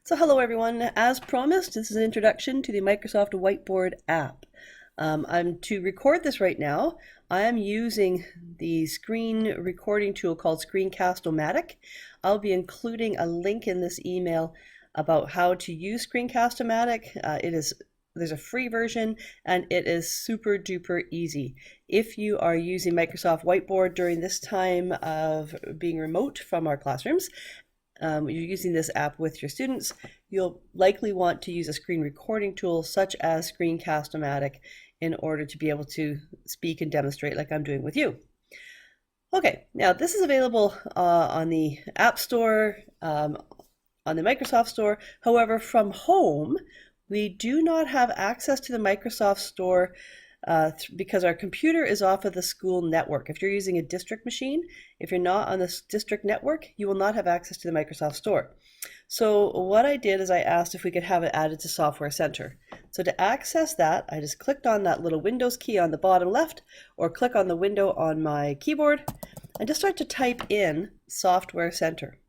So hello everyone, as promised, this is an introduction to the Microsoft Whiteboard app. To record this right now, I am using the screen recording tool called Screencast-O-Matic. I'll be including a link in this email about how to use Screencast-O-Matic. There's a free version and it is super duper easy. If you are using Microsoft Whiteboard during this time of being remote from our classrooms, you're using this app with your students, you'll likely want to use a screen recording tool such as Screencast-O-Matic in order to be able to speak and demonstrate like I'm doing with you. Okay, now this is available on the App Store, on the Microsoft Store. However, from home, we do not have access to the Microsoft Store because our computer is off of the school network. If you're using a district machine, if you're not on this district network, you will not have access to the Microsoft Store. So what I did is I asked if we could have it added to Software Center. So to access that, I just clicked on that little Windows key on the bottom left, or click on the window on my keyboard, and just start to type in Software Center.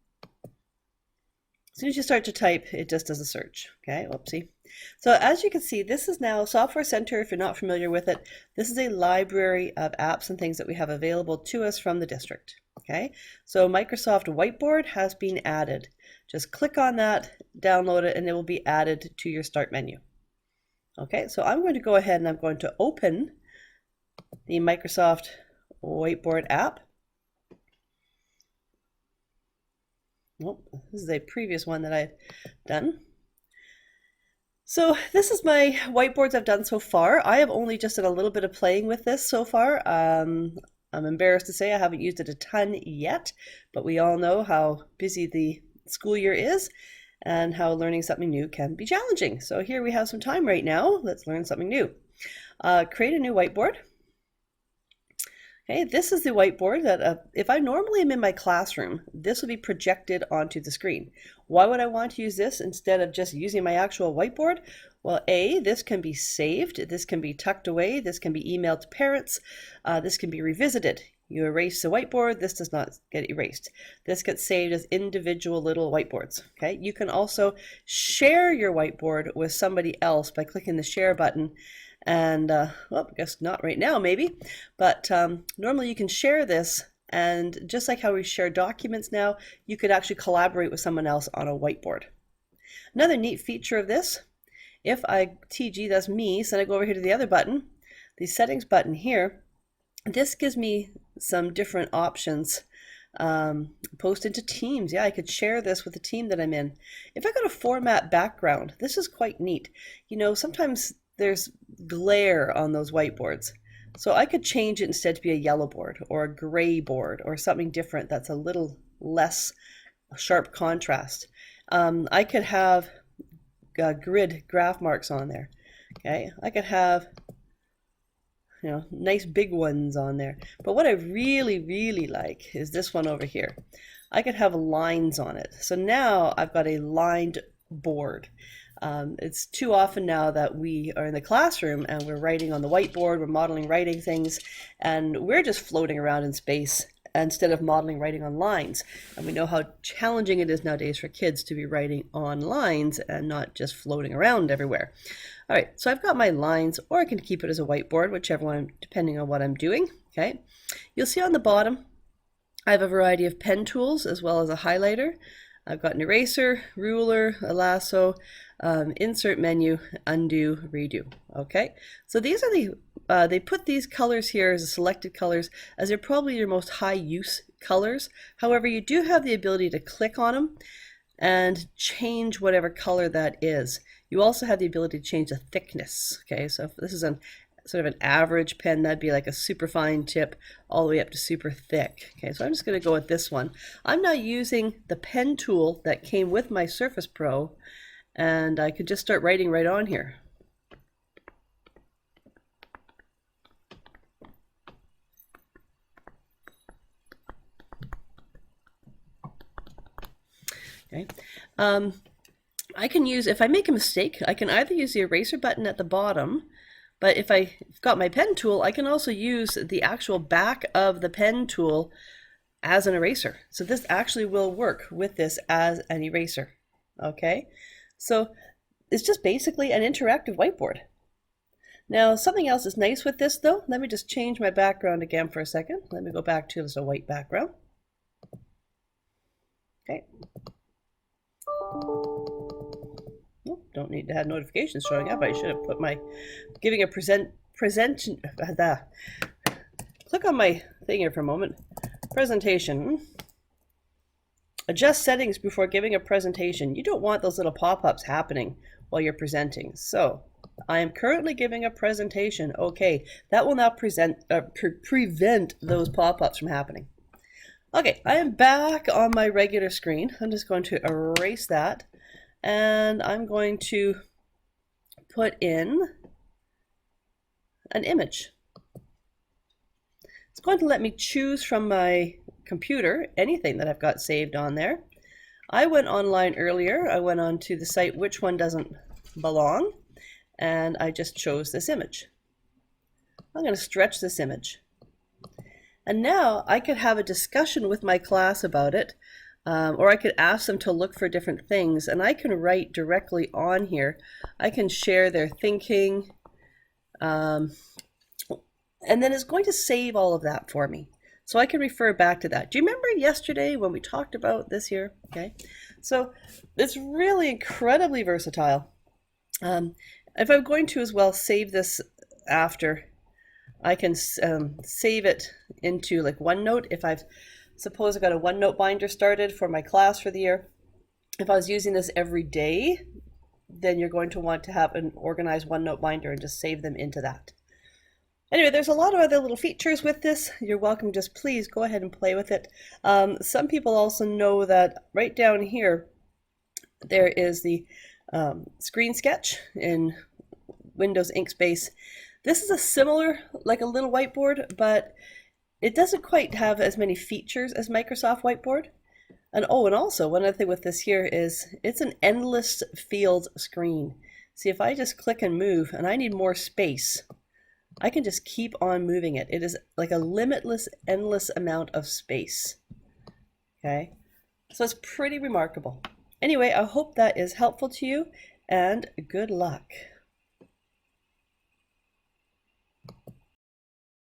As soon as you start to type, it just does a search. Okay, whoopsie. So as you can see, this is now Software Center. If you're not familiar with it, this is a library of apps and things that we have available to us from the district. Okay, so Microsoft Whiteboard has been added. Just click on that, download it, and it will be added to your start menu. Okay, so I'm going to go ahead and I'm going to open the Microsoft Whiteboard app. Nope, this is a previous one that I've done. So this is my whiteboards I've done so far. I have only just done a little bit of playing with this so far. I'm embarrassed to say I haven't used it a ton yet, but we all know how busy the school year is and how learning something new can be challenging. So here we have some time right now. Let's learn something new. Create a new whiteboard. Okay, this is the whiteboard that if I normally am in my classroom, this will be projected onto the screen. Why would I want to use this instead of just using my actual whiteboard? Well, this can be saved, this can be tucked away, this can be emailed to parents, this can be revisited. You erase the whiteboard, this does not get erased. This gets saved as individual little whiteboards. Okay, you can also share your whiteboard with somebody else by clicking the share button. And well, I guess not right now maybe, but normally you can share this, and just like how we share documents now, you could actually collaborate with someone else on a whiteboard. Another neat feature of this, if I TG, that's me, so then I go over here to the other button, the settings button here, this gives me some different options. Post into teams. Yeah, I could share this with the team that I'm in. If I go to format background, this is quite neat. You know, sometimes there's glare on those whiteboards. So I could change it instead to be a yellow board or a gray board or something different that's a little less sharp contrast. I could have grid graph marks on there. Okay, I could have, you know, nice big ones on there. But what I really like is this one over here. I could have lines on it. So now I've got a lined board. It's too often now that we are in the classroom and we're writing on the whiteboard, we're modeling writing things, and we're just floating around in space instead of modeling writing on lines. And we know how challenging it is nowadays for kids to be writing on lines and not just floating around everywhere. All right, so I've got my lines, or I can keep it as a whiteboard, whichever one, depending on what I'm doing. Okay, you'll see on the bottom, I have a variety of pen tools as well as a highlighter. I've got an eraser, ruler, a lasso, insert menu, undo, redo. Okay, so these are they put these colors here as selected colors as they're probably your most high use colors. However, you do have the ability to click on them and change whatever color that is. You also have the ability to change the thickness. Okay, so if this is sort of an average pen, that'd be like a super fine tip all the way up to super thick. Okay, so I'm just going to go with this one. I'm now using the pen tool that came with my Surface Pro, and I could just start writing right on here. Okay, I can use, if I make a mistake, I can either use the eraser button at the bottom, but if I've got my pen tool, I can also use the actual back of the pen tool as an eraser. So this actually will work with this as an eraser. Okay, so it's just basically an interactive whiteboard. Now, something else is nice with this though. Let me just change my background again for a second. Let me go back to this a white background. Okay. Oh, don't need to have notifications showing up. I should have put my giving a present. Click on my thing here for a moment. Presentation. Adjust settings before giving a presentation. You don't want those little pop-ups happening while you're presenting. So I am currently giving a presentation. Okay, that will now prevent those pop-ups from happening. Okay, I am back on my regular screen. I'm just going to erase that, and I'm going to put in an image. It's going to let me choose from my computer anything that I've got saved on there. I went online earlier. I went on to the site Which One Doesn't Belong, and I just chose this image. I'm going to stretch this image. And now I could have a discussion with my class about it, or I could ask them to look for different things, and I can write directly on here. I can share their thinking, and then it's going to save all of that for me. So I can refer back to that. Do you remember yesterday when we talked about this here? Okay, so it's really incredibly versatile. If I'm going to as well save this after, I can save it into like OneNote. If suppose I've got a OneNote binder started for my class for the year. If I was using this every day, then you're going to want to have an organized OneNote binder and just save them into that. Anyway, there's a lot of other little features with this. You're welcome, just please go ahead and play with it. Some people also know that right down here, there is the screen sketch in Windows Inkspace. This is a similar, like a little whiteboard, but it doesn't quite have as many features as Microsoft Whiteboard. And oh, and also one other thing with this here is it's an endless field screen. See, if I just click and move and I need more space, I can just keep on moving it. It is like a limitless, endless amount of space. Okay, so it's pretty remarkable. Anyway, I hope that is helpful to you, and good luck.